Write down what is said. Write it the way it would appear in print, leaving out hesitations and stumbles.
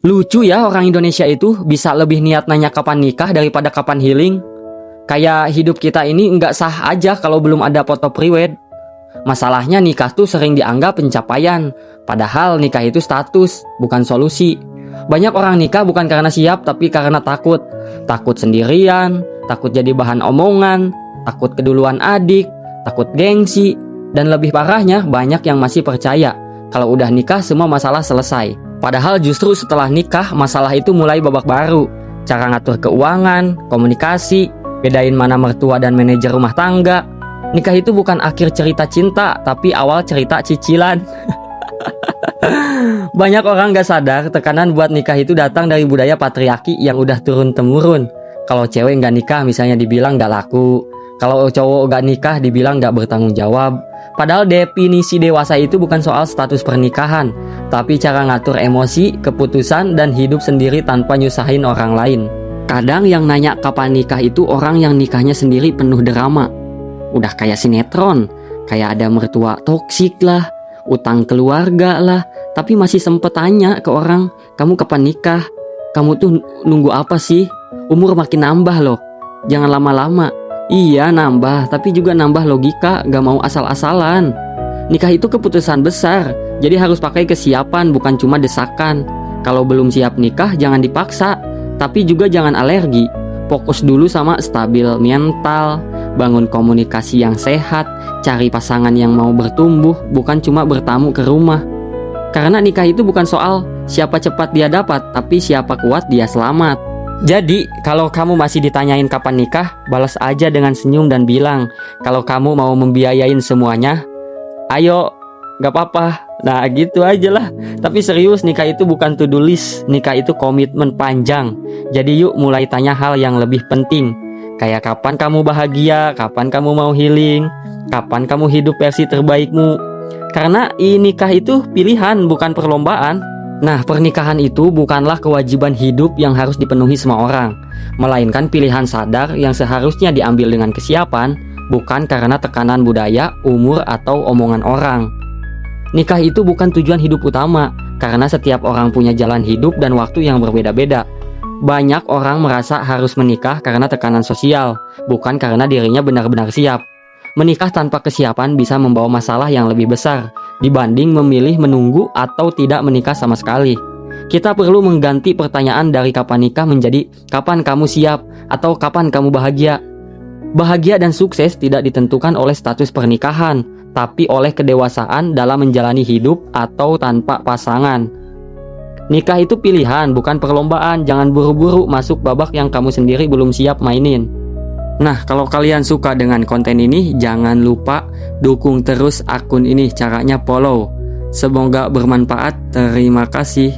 Lucu ya, orang Indonesia itu bisa lebih niat nanya kapan nikah daripada kapan healing. Kayak hidup kita ini nggak sah aja kalau belum ada foto priwed. Masalahnya nikah tuh sering dianggap pencapaian, padahal nikah itu status, bukan solusi. Banyak orang nikah bukan karena siap, tapi karena takut. Takut sendirian, takut jadi bahan omongan, takut keduluan adik, takut gengsi. Dan lebih parahnya, banyak yang masih percaya kalau udah nikah semua masalah selesai. Padahal justru setelah nikah, masalah itu mulai babak baru. Cara ngatur keuangan, komunikasi, bedain mana mertua dan manajer rumah tangga. Nikah itu bukan akhir cerita cinta, tapi awal cerita cicilan. Banyak orang gak sadar tekanan buat nikah itu datang dari budaya patriarki yang udah turun-temurun. Kalau cewek gak nikah misalnya dibilang gak laku. Kalau cowok gak nikah dibilang gak bertanggung jawab. Padahal definisi dewasa itu bukan soal status pernikahan, tapi cara ngatur emosi, keputusan, dan hidup sendiri tanpa nyusahin orang lain. Kadang yang nanya kapan nikah itu orang yang nikahnya sendiri penuh drama. Udah kayak sinetron, kayak ada mertua toksik lah, utang keluarga lah, tapi masih sempet tanya ke orang, kamu kapan nikah? Kamu tuh nunggu apa sih? Umur makin nambah loh, jangan lama-lama. Iya nambah, tapi juga nambah logika, gak mau asal-asalan. Nikah itu keputusan besar, jadi harus pakai kesiapan bukan cuma desakan. Kalau belum siap nikah jangan dipaksa, tapi juga jangan alergi. Fokus dulu sama stabil mental, bangun komunikasi yang sehat, cari pasangan yang mau bertumbuh, bukan cuma bertamu ke rumah. Karena nikah itu bukan soal siapa cepat dia dapat, tapi siapa kuat dia selamat. Jadi, kalau kamu masih ditanyain kapan nikah, balas aja dengan senyum dan bilang, kalau kamu mau membiayain semuanya, ayo, gak apa-apa. Nah gitu aja lah. Tapi serius, nikah itu bukan to-do list, nikah itu komitmen panjang. Jadi yuk mulai tanya hal yang lebih penting. Kayak kapan kamu bahagia, kapan kamu mau healing, kapan kamu hidup versi terbaikmu. Karena nikah itu pilihan, bukan perlombaan. Nah, pernikahan itu bukanlah kewajiban hidup yang harus dipenuhi semua orang, melainkan pilihan sadar yang seharusnya diambil dengan kesiapan, bukan karena tekanan budaya, umur, atau omongan orang. Nikah itu bukan tujuan hidup utama, karena setiap orang punya jalan hidup dan waktu yang berbeda-beda. Banyak orang merasa harus menikah karena tekanan sosial, bukan karena dirinya benar-benar siap. Menikah tanpa kesiapan bisa membawa masalah yang lebih besar dibanding memilih menunggu atau tidak menikah sama sekali. Kita perlu mengganti pertanyaan dari kapan nikah menjadi kapan kamu siap atau kapan kamu bahagia. Bahagia dan sukses tidak ditentukan oleh status pernikahan, tapi oleh kedewasaan dalam menjalani hidup atau tanpa pasangan. Nikah itu pilihan, bukan perlombaan. Jangan buru-buru masuk babak yang kamu sendiri belum siap mainin. Nah, kalau kalian suka dengan konten ini, jangan lupa dukung terus akun ini. Caranya follow. Semoga bermanfaat. Terima kasih.